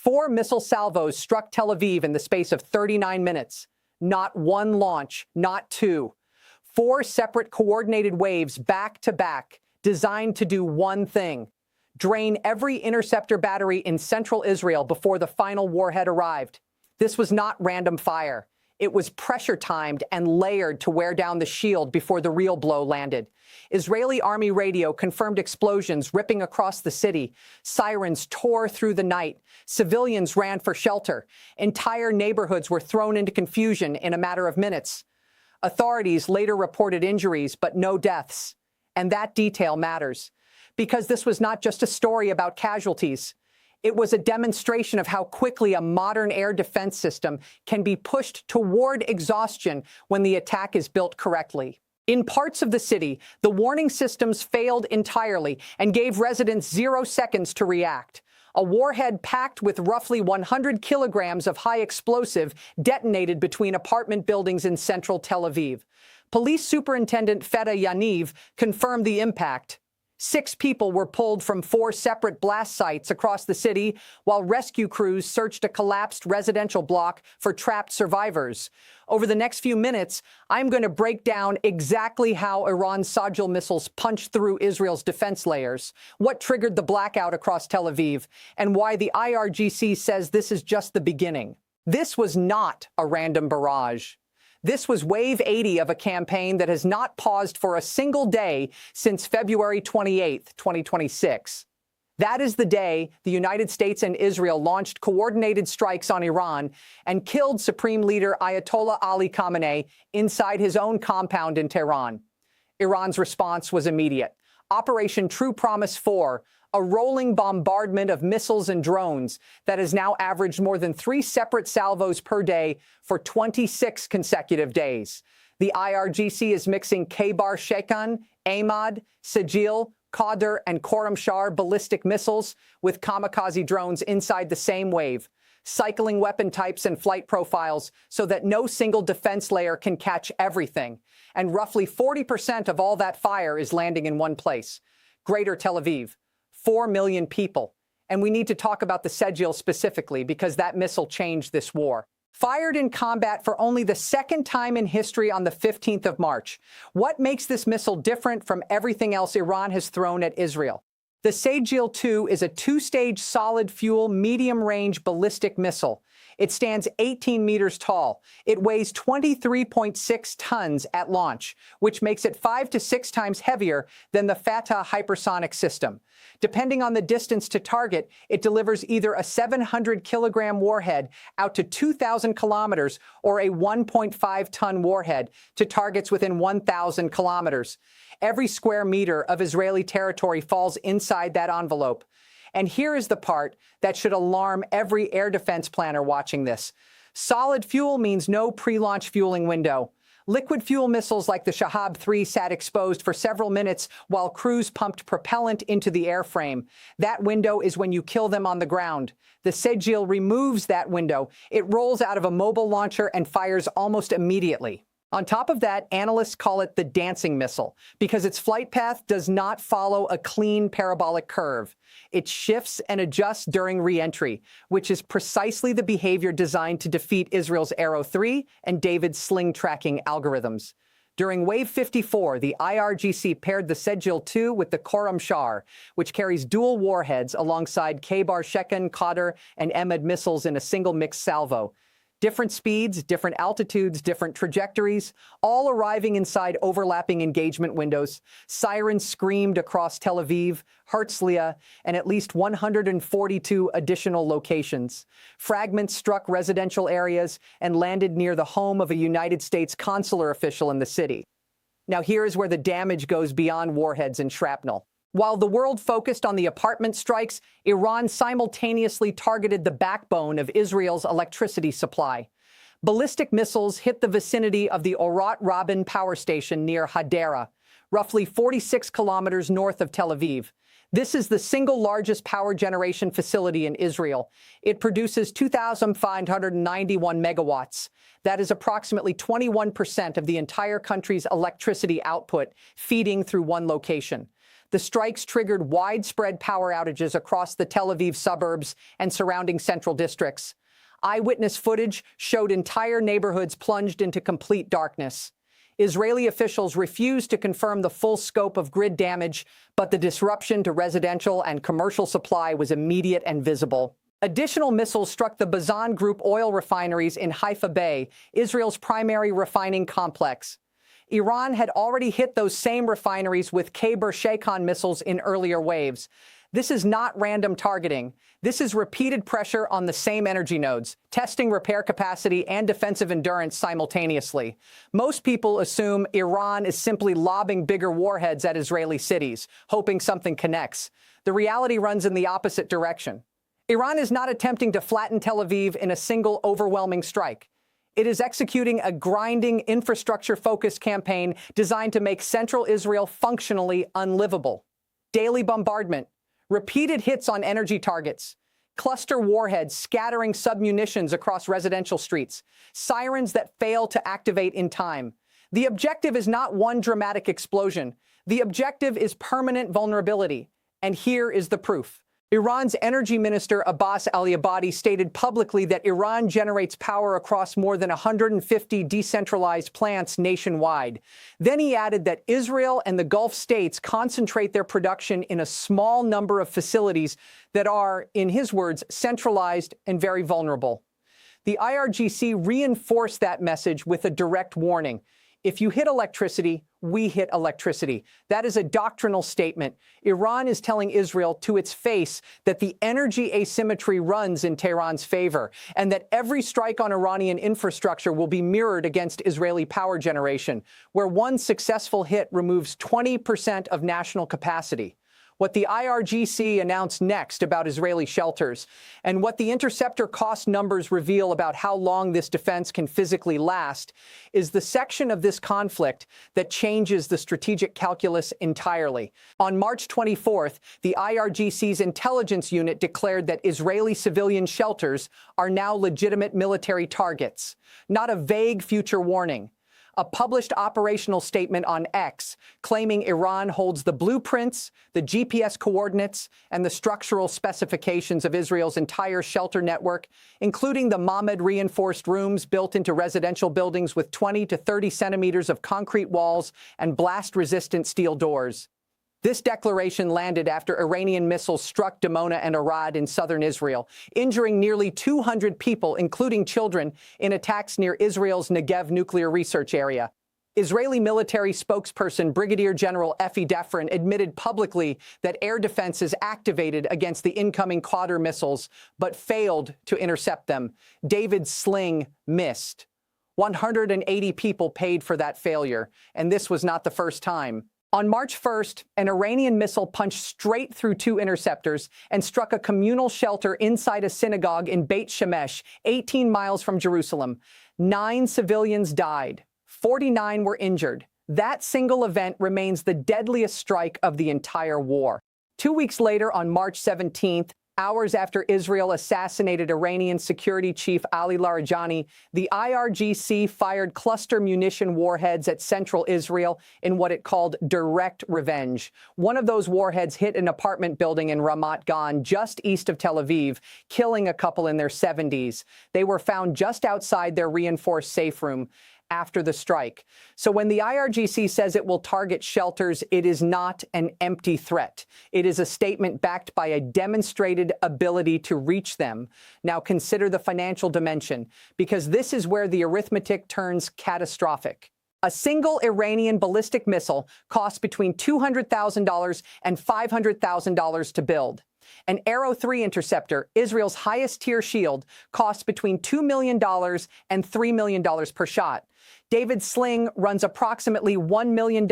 4 missile salvos struck Tel Aviv in the space of 39 minutes. Not one launch, not two. 4 separate coordinated waves back to back, designed to do one thing: drain every interceptor battery in central Israel before the final warhead arrived. This was not random fire. It was pressure-timed and layered to wear down the shield before the real blow landed. Israeli Army radio confirmed explosions ripping across the city. Sirens tore through the night. Civilians ran for shelter. Entire neighborhoods were thrown into confusion in a matter of minutes. Authorities later reported injuries, but no deaths. And that detail matters, because this was not just a story about casualties. It was a demonstration of how quickly a modern air defense system can be pushed toward exhaustion when the attack is built correctly. In parts of the city, the warning systems failed entirely and gave residents 0 seconds to react. A warhead packed with roughly 100 kilograms of high explosive detonated between apartment buildings in central Tel Aviv. Police Superintendent Feda Yaniv confirmed the impact. 6 people were pulled from 4 separate blast sites across the city, while rescue crews searched a collapsed residential block for trapped survivors. Over the next few minutes, I'm going to break down exactly how Iran's Sejjil missiles punched through Israel's defense layers, what triggered the blackout across Tel Aviv, and why the IRGC says this is just the beginning. This was not a random barrage. This was Wave 80 of a campaign that has not paused for a single day since February 28, 2026. That is the day the United States and Israel launched coordinated strikes on Iran and killed Supreme Leader Ayatollah Ali Khamenei inside his own compound in Tehran. Iran's response was immediate. Operation True Promise 4, a rolling bombardment of missiles and drones that has now averaged more than 3 separate salvos per day for 26 consecutive days. The IRGC is mixing Khaybar Shekan, Ahmad, Sejjil, Qadr, and Khorramshahr ballistic missiles with kamikaze drones inside the same wave, cycling weapon types and flight profiles so that no single defense layer can catch everything. And roughly 40% of all that fire is landing in one place: Greater Tel Aviv. 4 million people. And we need to talk about the Sejjil specifically, because that missile changed this war. Fired in combat for only the 2nd time in history on the 15th of March. What makes this missile different from everything else Iran has thrown at Israel? The Sejjil 2 is a 2-stage solid-fuel, medium-range ballistic missile. It stands 18 meters tall. It weighs 23.6 tons at launch, which makes it 5 to 6 times heavier than the Fatah hypersonic system. Depending on the distance to target, it delivers either a 700-kilogram warhead out to 2,000 kilometers or a 1.5-ton warhead to targets within 1,000 kilometers. Every square meter of Israeli territory falls inside that envelope. And here is the part that should alarm every air defense planner watching this. Solid fuel means no pre-launch fueling window. Liquid fuel missiles like the Shahab 3 sat exposed for several minutes while crews pumped propellant into the airframe. That window is when you kill them on the ground. The Sejjil removes that window. It rolls out of a mobile launcher and fires almost immediately. On top of that, analysts call it the dancing missile because its flight path does not follow a clean parabolic curve. It shifts and adjusts during re-entry, which is precisely the behavior designed to defeat Israel's Arrow 3 and David's sling tracking algorithms. During Wave 54, the IRGC paired the Sejjil 2 with the Khorramshahr, which carries dual warheads alongside Khaybar Shekan, Qadr, and Ahmad missiles in a single mixed salvo. Different speeds, different altitudes, different trajectories, all arriving inside overlapping engagement windows. Sirens screamed across Tel Aviv, Herzliya, and at least 142 additional locations. Fragments struck residential areas and landed near the home of a United States consular official in the city. Now here is where the damage goes beyond warheads and shrapnel. While the world focused on the apartment strikes, Iran simultaneously targeted the backbone of Israel's electricity supply. Ballistic missiles hit the vicinity of the Orat Rabin power station near Hadera, roughly 46 kilometers north of Tel Aviv. This is the single largest power generation facility in Israel. It produces 2,591 megawatts. That is approximately 21% of the entire country's electricity output, feeding through one location. The strikes triggered widespread power outages across the Tel Aviv suburbs and surrounding central districts. Eyewitness footage showed entire neighborhoods plunged into complete darkness. Israeli officials refused to confirm the full scope of grid damage, but the disruption to residential and commercial supply was immediate and visible. Additional missiles struck the Bazan Group oil refineries in Haifa Bay, Israel's primary refining complex. Iran had already hit those same refineries with K-Shaykan missiles in earlier waves. This is not random targeting. This is repeated pressure on the same energy nodes, testing repair capacity and defensive endurance simultaneously. Most people assume Iran is simply lobbing bigger warheads at Israeli cities, hoping something connects. The reality runs in the opposite direction. Iran is not attempting to flatten Tel Aviv in a single overwhelming strike. It is executing a grinding, infrastructure-focused campaign designed to make central Israel functionally unlivable. Daily bombardment, repeated hits on energy targets, cluster warheads scattering submunitions across residential streets, sirens that fail to activate in time. The objective is not one dramatic explosion. The objective is permanent vulnerability. And here is the proof. Iran's energy minister Abbas Ali-Abadi stated publicly that Iran generates power across more than 150 decentralized plants nationwide. Then he added that Israel and the Gulf states concentrate their production in a small number of facilities that are, in his words, centralized and very vulnerable. The IRGC reinforced that message with a direct warning. If you hit electricity, we hit electricity. That is a doctrinal statement. Iran is telling Israel to its face that the energy asymmetry runs in Tehran's favor, and that every strike on Iranian infrastructure will be mirrored against Israeli power generation, where one successful hit removes 20% of national capacity. What the IRGC announced next about Israeli shelters, and what the interceptor cost numbers reveal about how long this defense can physically last, is the section of this conflict that changes the strategic calculus entirely. On March 24th, the IRGC's intelligence unit declared that Israeli civilian shelters are now legitimate military targets, not a vague future warning. A published operational statement on X claiming Iran holds the blueprints, the GPS coordinates, and the structural specifications of Israel's entire shelter network, including the Mohammed reinforced rooms built into residential buildings with 20 to 30 centimeters of concrete walls and blast-resistant steel doors. This declaration landed after Iranian missiles struck Dimona and Arad in southern Israel, injuring nearly 200 people, including children, in attacks near Israel's Negev nuclear research area. Israeli military spokesperson Brigadier General Efi Defrin admitted publicly that air defense is activated against the incoming Qadr missiles, but failed to intercept them. David's sling missed. 180 people paid for that failure, and this was not the first time. On March 1st, an Iranian missile punched straight through two interceptors and struck a communal shelter inside a synagogue in Beit Shemesh, 18 miles from Jerusalem. 9 civilians died. 49 were injured. That single event remains the deadliest strike of the entire war. 2 weeks later, on March 17th, hours after Israel assassinated Iranian security chief Ali Larijani, the IRGC fired cluster munition warheads at central Israel in what it called direct revenge. One of those warheads hit an apartment building in Ramat Gan, just east of Tel Aviv, killing a couple in their 70s. They were found just outside their reinforced safe room after the strike. So when the IRGC says it will target shelters, it is not an empty threat. It is a statement backed by a demonstrated ability to reach them. Now consider the financial dimension, because this is where the arithmetic turns catastrophic. A single Iranian ballistic missile costs between $200,000 and $500,000 to build. An Arrow 3 interceptor, Israel's highest-tier shield, costs between $2 million and $3 million per shot. David's sling runs approximately $1 million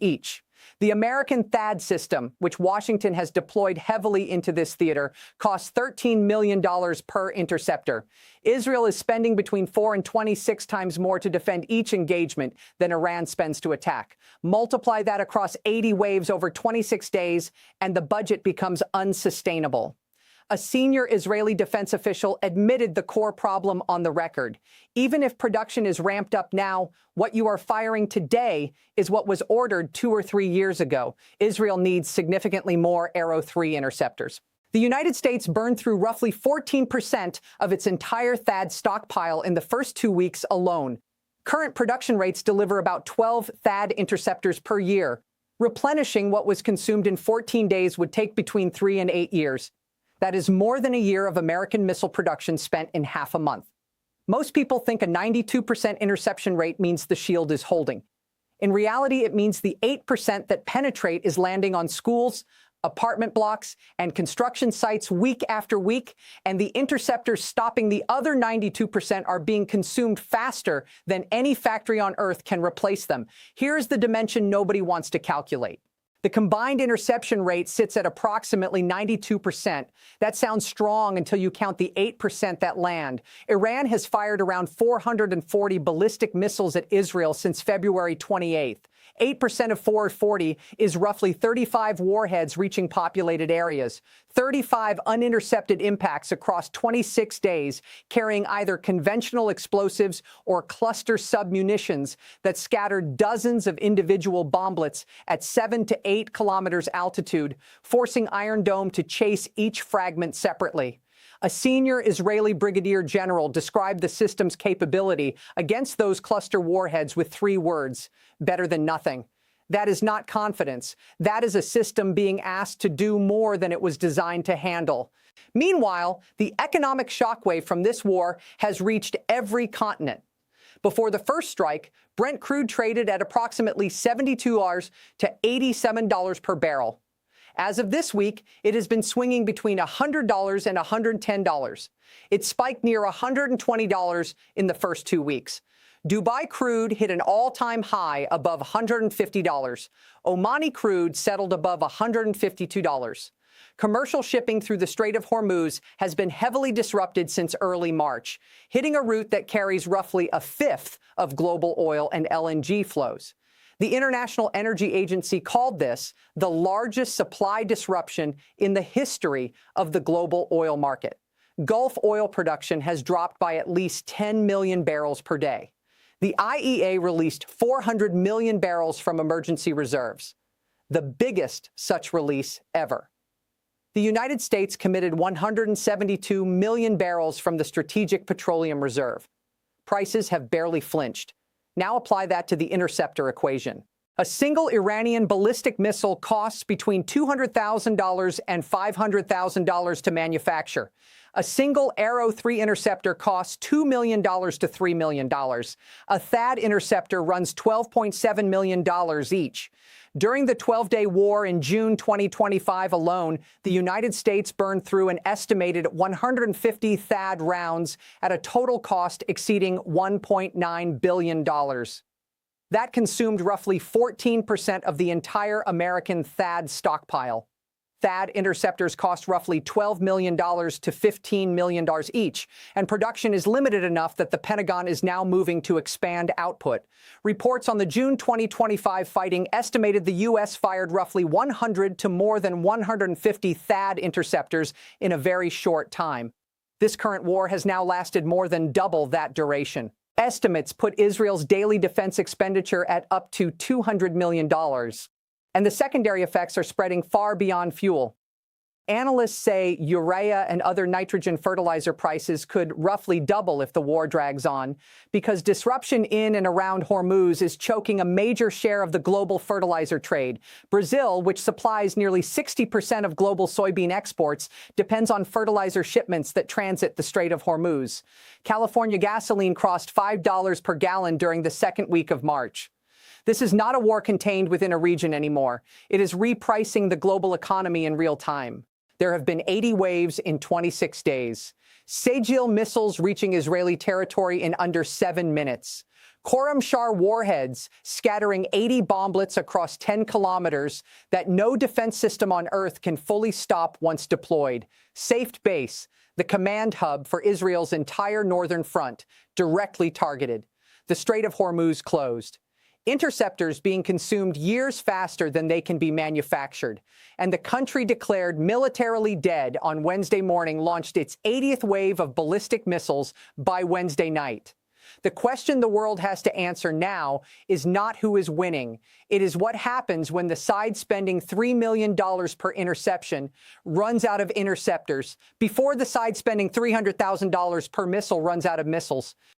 each. The American THAAD system, which Washington has deployed heavily into this theater, costs $13 million per interceptor. Israel is spending between 4 and 26 times more to defend each engagement than Iran spends to attack. Multiply that across 80 waves over 26 days, and the budget becomes unsustainable. A senior Israeli defense official admitted the core problem on the record. Even if production is ramped up now, what you are firing today is what was ordered 2 or 3 years ago. Israel needs significantly more Arrow 3 interceptors. The United States burned through roughly 14% of its entire THAAD stockpile in the first 2 weeks alone. Current production rates deliver about 12 THAAD interceptors per year. Replenishing what was consumed in 14 days would take between 3 and 8 years. That is more than a year of American missile production spent in half a month. Most people think a 92% interception rate means the shield is holding. In reality, it means the 8% that penetrate is landing on schools, apartment blocks, and construction sites week after week, and the interceptors stopping the other 92% are being consumed faster than any factory on Earth can replace them. Here's the dimension nobody wants to calculate. The combined interception rate sits at approximately 92%. That sounds strong until you count the 8% that land. Iran has fired around 440 ballistic missiles at Israel since February 28th. 8% of 440 is roughly 35 warheads reaching populated areas, 35 unintercepted impacts across 26 days, carrying either conventional explosives or cluster submunitions that scattered dozens of individual bomblets at 7 to 8 kilometers altitude, forcing Iron Dome to chase each fragment separately. A senior Israeli brigadier general described the system's capability against those cluster warheads with 3 words: better than nothing. That is not confidence. That is a system being asked to do more than it was designed to handle. Meanwhile, the economic shockwave from this war has reached every continent. Before the first strike, Brent crude traded at approximately $72 to $87 per barrel. As of this week, it has been swinging between $100 and $110. It spiked near $120 in the first 2 weeks. Dubai crude hit an all-time high above $150. Omani crude settled above $152. Commercial shipping through the Strait of Hormuz has been heavily disrupted since early March, hitting a route that carries roughly a fifth of global oil and LNG flows. The International Energy Agency called this the largest supply disruption in the history of the global oil market. Gulf oil production has dropped by at least 10 million barrels per day. The IEA released 400 million barrels from emergency reserves, the biggest such release ever. The United States committed 172 million barrels from the Strategic Petroleum Reserve. Prices have barely flinched. Now apply that to the interceptor equation. A single Iranian ballistic missile costs between $200,000 and $500,000 to manufacture. A single Arrow 3 interceptor costs $2 million to $3 million. A THAAD interceptor runs $12.7 million each. During the 12-day war in June 2025 alone, the United States burned through an estimated 150 THAAD rounds at a total cost exceeding $1.9 billion. That consumed roughly 14% of the entire American THAAD stockpile. THAAD interceptors cost roughly $12 million to $15 million each, and production is limited enough that the Pentagon is now moving to expand output. Reports on the June 2025 fighting estimated the U.S. fired roughly 100 to more than 150 THAAD interceptors in a very short time. This current war has now lasted more than double that duration. Estimates put Israel's daily defense expenditure at up to $200 million. And the secondary effects are spreading far beyond fuel. Analysts say urea and other nitrogen fertilizer prices could roughly double if the war drags on, because disruption in and around Hormuz is choking a major share of the global fertilizer trade. Brazil, which supplies nearly 60% of global soybean exports, depends on fertilizer shipments that transit the Strait of Hormuz. California gasoline crossed $5 per gallon during the second week of March. This is not a war contained within a region anymore. It is repricing the global economy in real time. There have been 80 waves in 26 days. Sejjil missiles reaching Israeli territory in under 7 minutes. Khorramshahr warheads scattering 80 bomblets across 10 kilometers that no defense system on Earth can fully stop once deployed. Safed Base, the command hub for Israel's entire northern front, directly targeted. The Strait of Hormuz closed. Interceptors being consumed years faster than they can be manufactured. And the country declared militarily dead on Wednesday morning launched its 80th wave of ballistic missiles by Wednesday night. The question the world has to answer now is not who is winning. It is what happens when the side spending $3 million per interception runs out of interceptors before the side spending $300,000 per missile runs out of missiles.